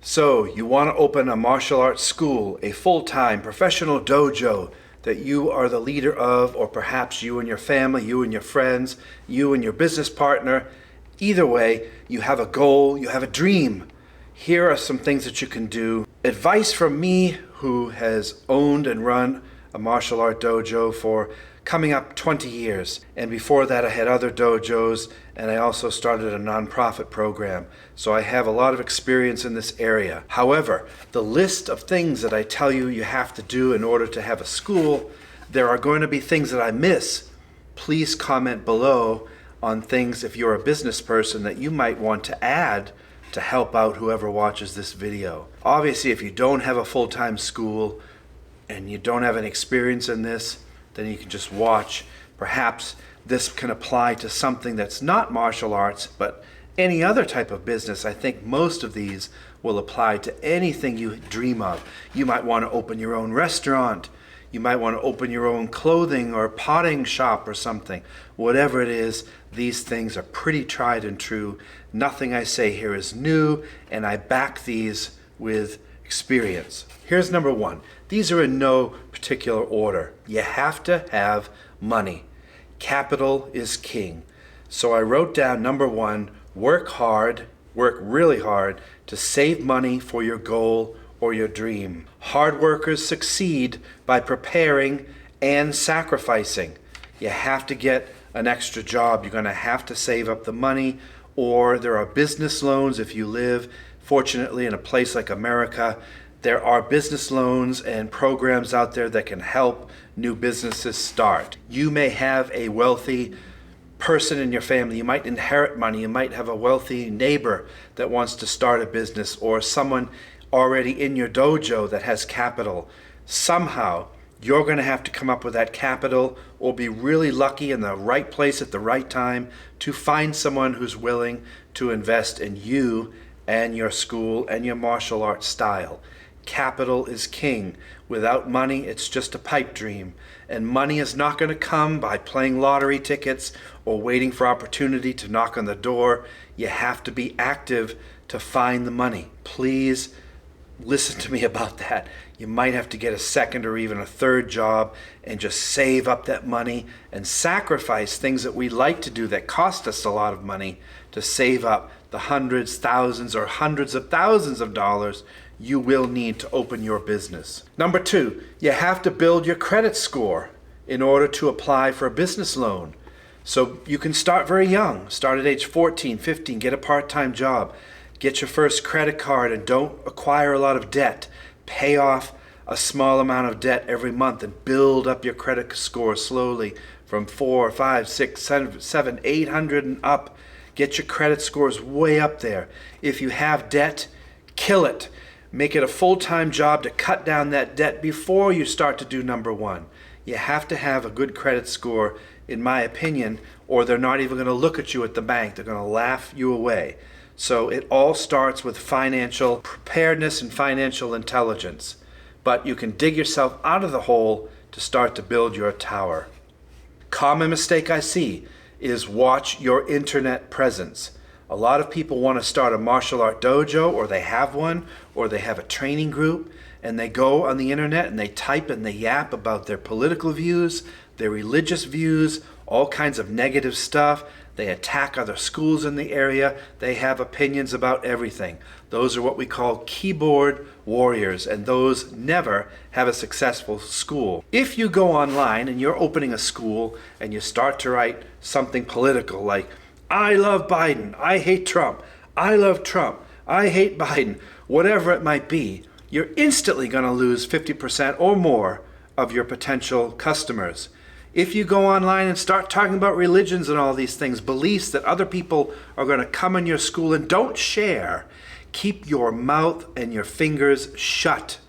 So, you want to open a martial arts school, a full-time professional dojo that you are the leader of, or perhaps you and your family, you and your friends, you and your business partner. Either way, you have a goal, you have a dream. Here are some things that you can do. Advice from me, who has owned and run a martial art dojo for coming up 20 years. And before that, I had other dojos, and I also started a nonprofit program. So I have a lot of experience in this area. However, the list of things that I tell you you have to do in order to have a school, there are going to be things that I miss. Please comment below on things, if you're a business person, that you might want to add to help out whoever watches this video. Obviously, if you don't have a full-time school and you don't have any experience in this, then you can just watch. Perhaps this can apply to something that's not martial arts, but any other type of business. I think most of these will apply to anything you dream of. You might want to open your own restaurant. You might want to open your own clothing or potting shop or something. Whatever it is, these things are pretty tried and true. Nothing I say here is new, and I back these with experience. Here's number one. These are in no particular order. You have to have money. Capital is king. So I wrote down number one, work hard, work really hard to save money for your goal or your dream. Hard workers succeed by preparing and sacrificing. You have to get an extra job. You're going to have to save up the money, or there are business loans if you live, fortunately, in a place like America. There are business loans and programs out there that can help new businesses start. You may have a wealthy person in your family. You might inherit money. You might have a wealthy neighbor that wants to start a business, or someone already in your dojo that has capital. Somehow, you're going to have to come up with that capital, or be really lucky in the right place at the right time to find someone who's willing to invest in you and your school and your martial arts style. Capital is king. Without money, it's just a pipe dream. And money is not going to come by playing lottery tickets or waiting for opportunity to knock on the door. You have to be active to find the money. Please listen to me about that. You might have to get a second or even a third job and just save up that money and sacrifice things that we like to do that cost us a lot of money to save up the hundreds, thousands, or hundreds of thousands of dollars you will need to open your business. Number two, you have to build your credit score in order to apply for a business loan. So you can start very young. Start at age 14, 15, get a part-time job. Get your first credit card and don't acquire a lot of debt. Pay off a small amount of debt every month and build up your credit score slowly from 4, 5, 6, 7, 800 and up. Get your credit scores way up there. If you have debt, kill it. Make it a full-time job to cut down that debt before you start to do number one. You have to have a good credit score, in my opinion, or they're not even going to look at you at the bank. They're going to laugh you away. So it all starts with financial preparedness and financial intelligence. But you can dig yourself out of the hole to start to build your tower. Common mistake I see is watch your internet presence. A lot of people want to start a martial art dojo, or they have one, or they have a training group, and they go on the internet and they type and they yap about their political views, their religious views, all kinds of negative stuff. They attack other schools in the area. They have opinions about everything. Those are what we call keyboard warriors, and those never have a successful school. If you go online and you're opening a school and you start to write something political like, I love Biden, I hate Trump, I love Trump, I hate Biden, whatever it might be, you're instantly going to lose 50% or more of your potential customers. If you go online and start talking about religions and all these things, beliefs that other people are going to come in your school and don't share, keep your mouth and your fingers shut.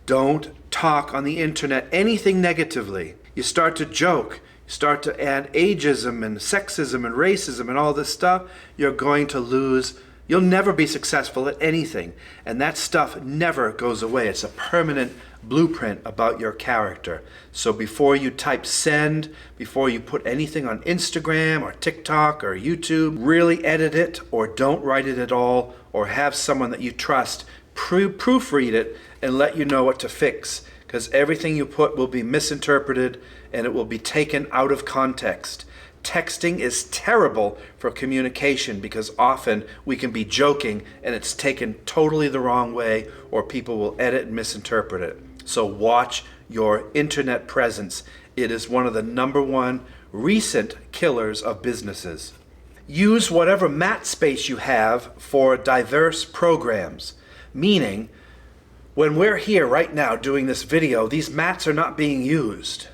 Don't talk on the internet anything negatively. You start to joke. Start to add ageism and sexism and racism and all this stuff, you're going to lose. You'll never be successful at anything. And that stuff never goes away. It's a permanent blueprint about your character. So before you type send, before you put anything on Instagram or TikTok or YouTube, really edit it, or don't write it at all, or have someone that you trust proofread it and let you know what to fix, because everything you put will be misinterpreted and it will be taken out of context. Texting is terrible for communication because often we can be joking and it's taken totally the wrong way, or people will edit and misinterpret it. So watch your internet presence. It is one of the #1 recent killers of businesses. Use whatever mat space you have for diverse programs, meaning when we're here right now doing this video, these mats are not being used.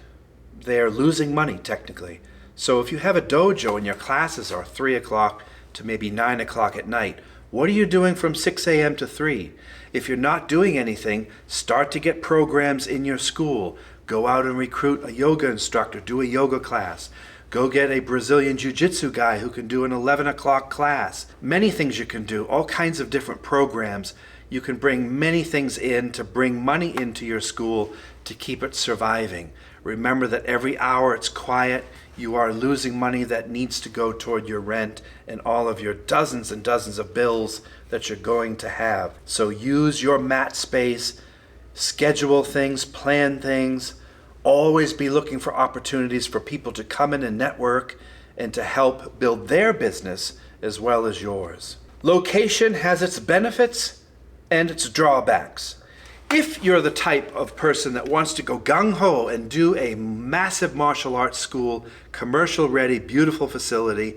They're losing money technically. So if you have a dojo and your classes are 3 o'clock to maybe 9 o'clock at night, what are you doing from 6 a.m. to 3? If you're not doing anything, start to get programs in your school. Go out and recruit a yoga instructor, do a yoga class. Go get a Brazilian Jiu-Jitsu guy who can do an 11 o'clock class. Many things you can do, all kinds of different programs. You can bring many things in to bring money into your school to keep it surviving. Remember that every hour it's quiet, you are losing money that needs to go toward your rent and all of your dozens and dozens of bills that you're going to have. So use your mat space, schedule things, plan things. Always be looking for opportunities for people to come in and network and to help build their business as well as yours. Location has its benefits and its drawbacks. If you're the type of person that wants to go gung-ho and do a massive martial arts school, commercial-ready, beautiful facility,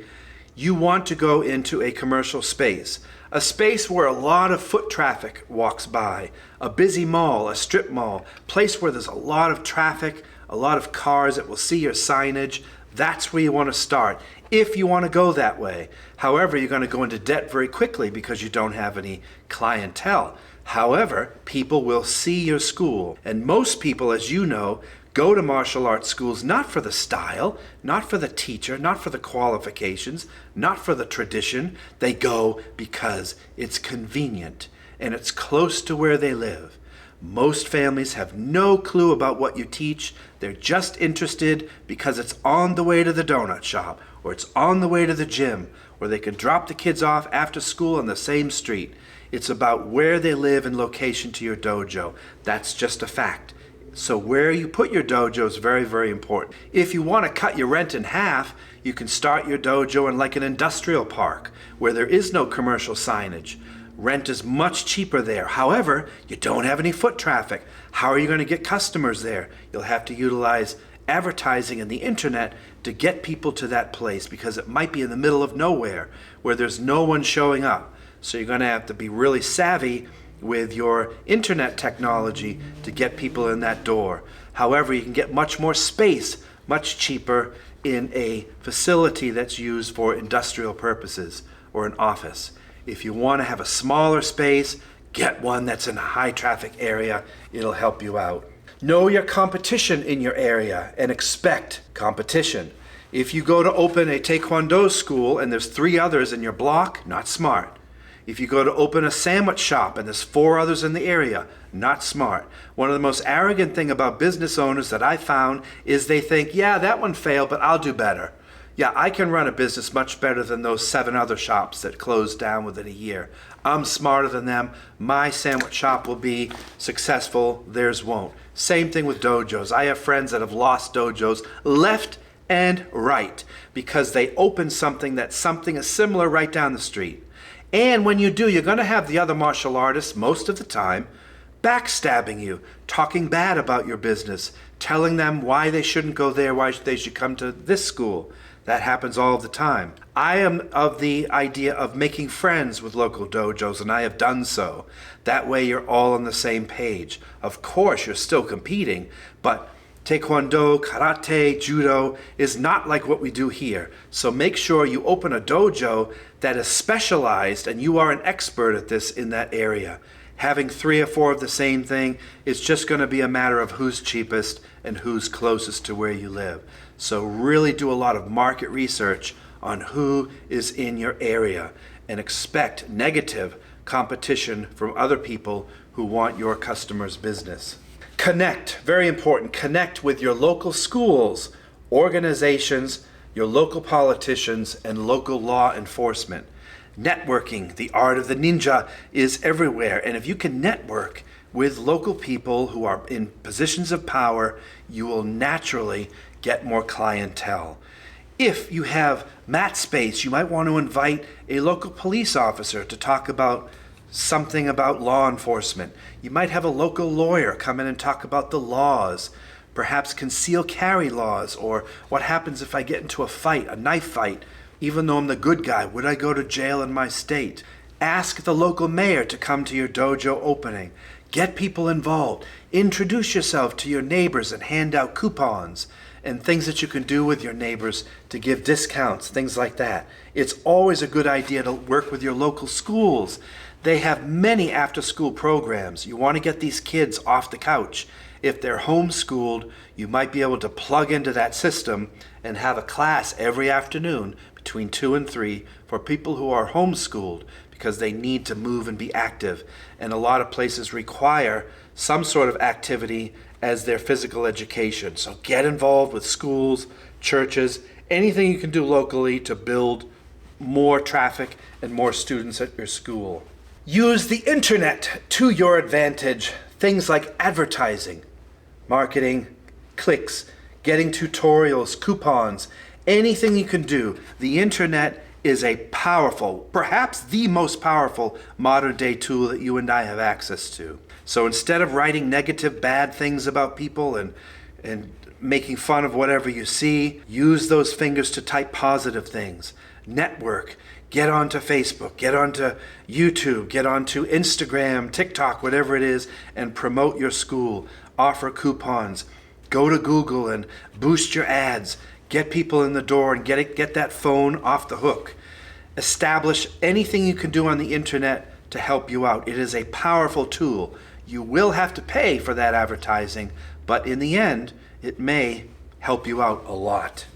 you want to go into a commercial space. A space where a lot of foot traffic walks by, a busy mall, a strip mall, place where there's a lot of traffic, a lot of cars that will see your signage. That's where you want to start, if you want to go that way. However, you're going to go into debt very quickly because you don't have any clientele. However, people will see your school, and most people, as you know, go to martial arts schools not for the style, not for the teacher, not for the qualifications, not for the tradition. They go because it's convenient and it's close to where they live. Most families have no clue about what you teach. They're just interested because it's on the way to the donut shop, or it's on the way to the gym, or they can drop the kids off after school on the same street. It's about where they live and location to your dojo. That's just a fact. So where you put your dojo is very, very important. If you want to cut your rent in half, you can start your dojo in like an industrial park where there is no commercial signage. Rent is much cheaper there. However, you don't have any foot traffic. How are you going to get customers there? You'll have to utilize advertising and the internet to get people to that place because it might be in the middle of nowhere where there's no one showing up. So you're going to have to be really savvy with your internet technology to get people in that door. However, you can get much more space, much cheaper in a facility that's used for industrial purposes or an office. If you want to have a smaller space, get one that's in a high traffic area. It'll help you out. Know your competition in your area and expect competition. If you go to open a Taekwondo school and there's 3 others in your block, not smart. If you go to open a sandwich shop and there's 4 others in the area, not smart. One of the most arrogant thing about business owners that I found is they think, yeah, that one failed, but I'll do better. Yeah, I can run a business much better than those 7 other shops that closed down within a year. I'm smarter than them. My sandwich shop will be successful. Theirs won't. Same thing with dojos. I have friends that have lost dojos left and right because they opened something that's something similar right down the street. And when you do, you're going to have the other martial artists, most of the time, backstabbing you, talking bad about your business, telling them why they shouldn't go there, why they should come to this school. That happens all the time. I am of the idea of making friends with local dojos, and I have done so. That way you're all on the same page. Of course, you're still competing, but Taekwondo, karate, judo is not like what we do here. So make sure you open a dojo that is specialized and you are an expert at this in that area. Having 3 or 4 of the same thing is just going to be a matter of who's cheapest and who's closest to where you live. So really do a lot of market research on who is in your area and expect negative competition from other people who want your customers' business. Connect, very important. Connect with your local schools, organizations, your local politicians, and local law enforcement. Networking, the art of the ninja, is everywhere. And if you can network with local people who are in positions of power, you will naturally get more clientele. If you have mat space, you might want to invite a local police officer to talk about something about law enforcement. You might have a local lawyer come in and talk about the laws, perhaps concealed carry laws, or what happens if I get into a fight, a knife fight. Even though I'm the good guy, would I go to jail in my state? Ask the local mayor to come to your dojo opening. Get people involved. Introduce yourself to your neighbors and hand out coupons and things that you can do with your neighbors to give discounts, things like that. It's always a good idea to work with your local schools. They have many after-school programs. You want to get these kids off the couch. If they're homeschooled, you might be able to plug into that system and have a class every afternoon between 2 and 3 for people who are homeschooled because they need to move and be active. And a lot of places require some sort of activity as their physical education. So get involved with schools, churches, anything you can do locally to build more traffic and more students at your school. Use the internet to your advantage. Things like advertising, marketing, clicks, getting tutorials, coupons, anything you can do. The internet is a powerful, perhaps the most powerful modern day tool that you and I have access to. So instead of writing negative, bad things about people and making fun of whatever you see, use those fingers to type positive things. Network. Get onto Facebook, get onto YouTube, get onto Instagram, TikTok, whatever it is, and promote your school. Offer coupons. Go to Google and boost your ads. Get people in the door and get that phone off the hook. Establish anything you can do on the internet to help you out. It is a powerful tool. You will have to pay for that advertising, but in the end, it may help you out a lot.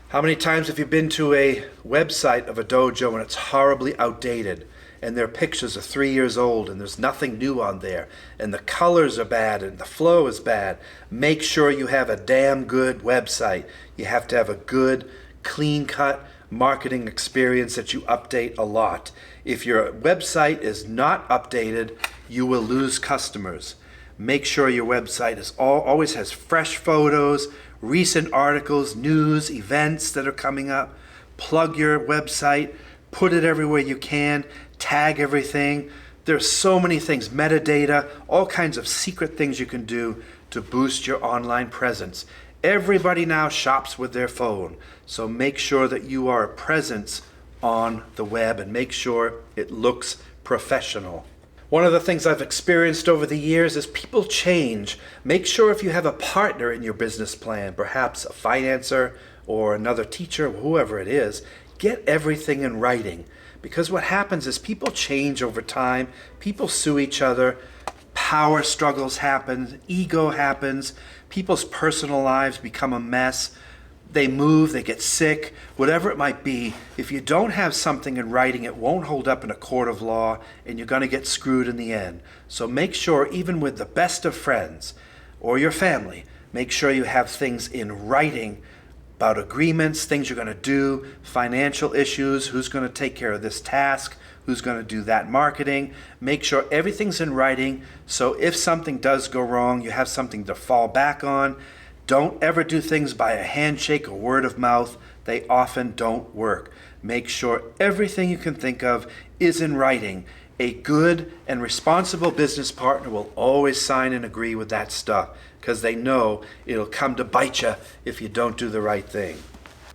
How many times have you been to a website of a dojo and it's horribly outdated and their pictures are 3 years old and there's nothing new on there and the colors are bad and the flow is bad? Make sure you have a damn good website. You have to have a good, clean-cut marketing experience that you update a lot. If your website is not updated, you will lose customers. Make sure your website always has fresh photos, recent articles, news, events that are coming up. Plug your website, put it everywhere you can, tag everything. There's so many things, metadata, all kinds of secret things you can do to boost your online presence. Everybody now shops with their phone, so make sure that you are a presence on the web and make sure it looks professional. One of the things I've experienced over the years is people change. Make sure if you have a partner in your business plan, perhaps a financer or another teacher, whoever it is, get everything in writing. Because what happens is people change over time, people sue each other, power struggles happen, ego happens, people's personal lives become a mess. They move, they get sick, whatever it might be. If you don't have something in writing, it won't hold up in a court of law and you're going to get screwed in the end. So make sure, even with the best of friends or your family, make sure you have things in writing about agreements, things you're going to do, financial issues, who's going to take care of this task, who's going to do that marketing. Make sure everything's in writing so if something does go wrong, you have something to fall back on. Don't ever do things by a handshake or word of mouth. They often don't work. Make sure everything you can think of is in writing. A good and responsible business partner will always sign and agree with that stuff because they know it'll come to bite you if you don't do the right thing.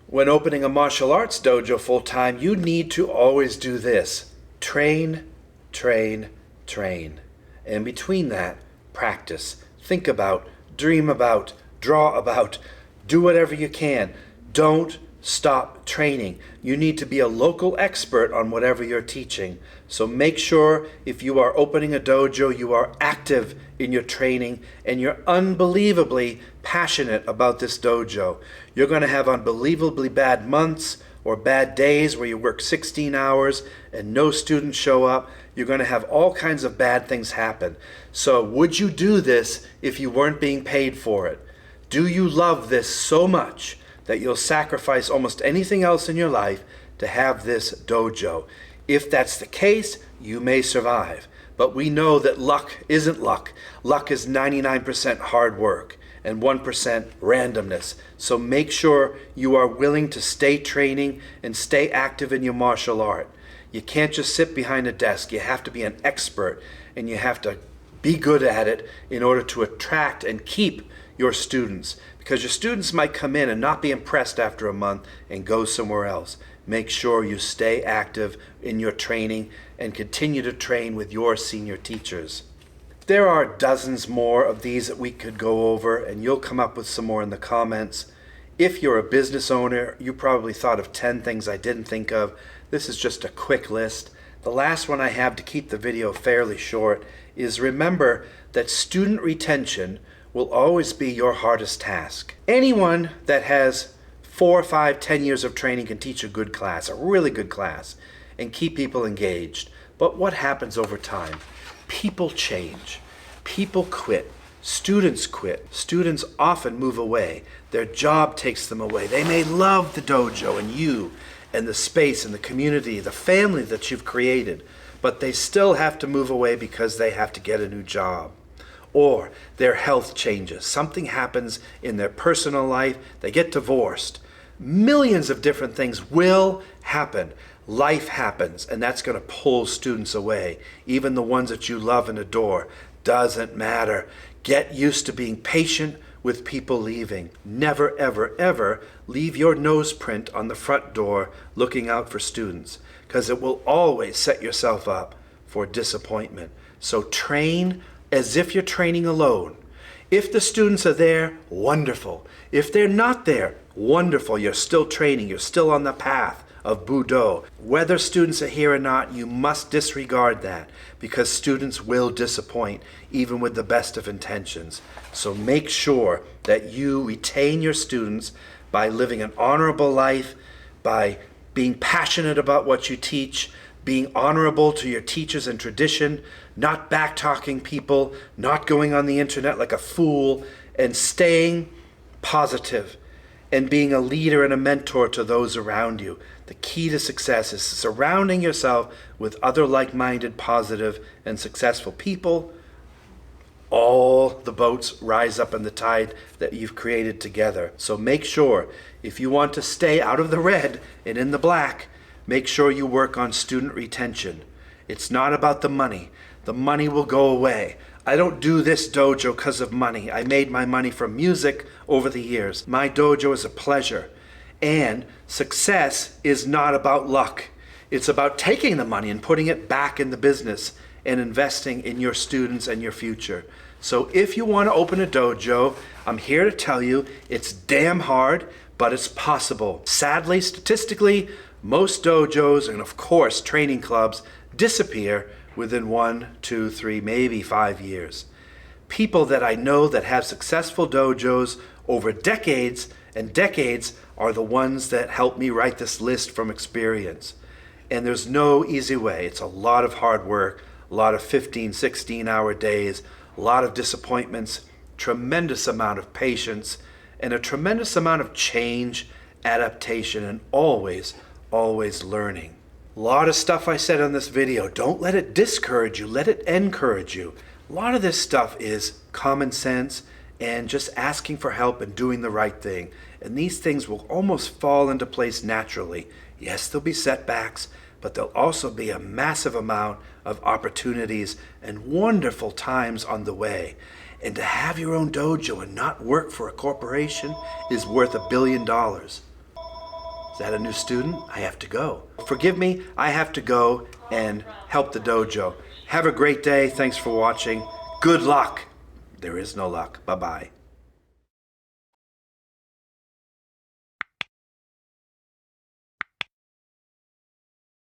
When opening a martial arts dojo full-time, you need to always do this. Train, train, train. And between that, practice. Think about, dream about, draw about, do whatever you can. Don't stop training. You need to be a local expert on whatever you're teaching. So make sure if you are opening a dojo, you are active in your training and you're unbelievably passionate about this dojo. You're going to have unbelievably bad months or bad days where you work 16 hours and no students show up. You're going to have all kinds of bad things happen. So would you do this if you weren't being paid for it? Do you love this so much that you'll sacrifice almost anything else in your life to have this dojo? If that's the case, you may survive. But we know that luck isn't luck. Luck is 99% hard work and 1% randomness. So make sure you are willing to stay training and stay active in your martial art. You can't just sit behind a desk. You have to be an expert, and you have to be good at it in order to attract and keep your students, because your students might come in and not be impressed after a month and go somewhere else. Make sure you stay active in your training and continue to train with your senior teachers. There are dozens more of these that we could go over, and you'll come up with some more in the comments. If you're a business owner, you probably thought of 10 things I didn't think of. This is just a quick list. The last one I have to keep the video fairly short is remember that student retention will always be your hardest task. Anyone that has 4, 5, 10 years of training can teach a good class, a really good class, and keep people engaged. But what happens over time? People change. People quit. Students quit. Students often move away. Their job takes them away. They may love the dojo and you and the space and the community, the family that you've created, but they still have to move away because they have to get a new job. Or their health changes. Something happens in their personal life. They get divorced. Millions of different things will happen. Life happens, and that's going to pull students away. Even the ones that you love and adore. Doesn't matter. Get used to being patient with people leaving. Never, ever, ever leave your nose print on the front door looking out for students, because it will always set yourself up for disappointment. So train as if you're training alone. If the students are there, wonderful. If they're not there, wonderful. You're still training. You're still on the path of Budo. Whether students are here or not, you must disregard that, because students will disappoint even with the best of intentions. So make sure that you retain your students by living an honorable life, by being passionate about what you teach, being honorable to your teachers and tradition, not back-talking people, not going on the internet like a fool, and staying positive and being a leader and a mentor to those around you. The key to success is surrounding yourself with other like-minded, positive, and successful people. All the boats rise up in the tide that you've created together. So make sure, if you want to stay out of the red and in the black, make sure you work on student retention. It's not about the money. The money will go away. I don't do this dojo because of money. I made my money from music over the years. My dojo is a pleasure. And success is not about luck. It's about taking the money and putting it back in the business and investing in your students and your future. So if you want to open a dojo, I'm here to tell you it's damn hard, but it's possible. Sadly, statistically, most dojos and of course training clubs disappear within 1, 2, 3, maybe 5 years. People that I know that have successful dojos over decades and decades are the ones that helped me write this list from experience. And there's no easy way. It's a lot of hard work, a lot of 15, 16-hour days, a lot of disappointments, tremendous amount of patience, and a tremendous amount of change, adaptation, and always learning. A lot of stuff I said on this video, don't let it discourage you, let it encourage you. A lot of this stuff is common sense and just asking for help and doing the right thing. And these things will almost fall into place naturally. Yes, there'll be setbacks, but there'll also be a massive amount of opportunities and wonderful times on the way. And to have your own dojo and not work for a corporation is worth $1 billion. Is that a new student? I have to go. Forgive me, I have to go and help the dojo. Have a great day. Thanks for watching. Good luck. There is no luck. Bye-bye.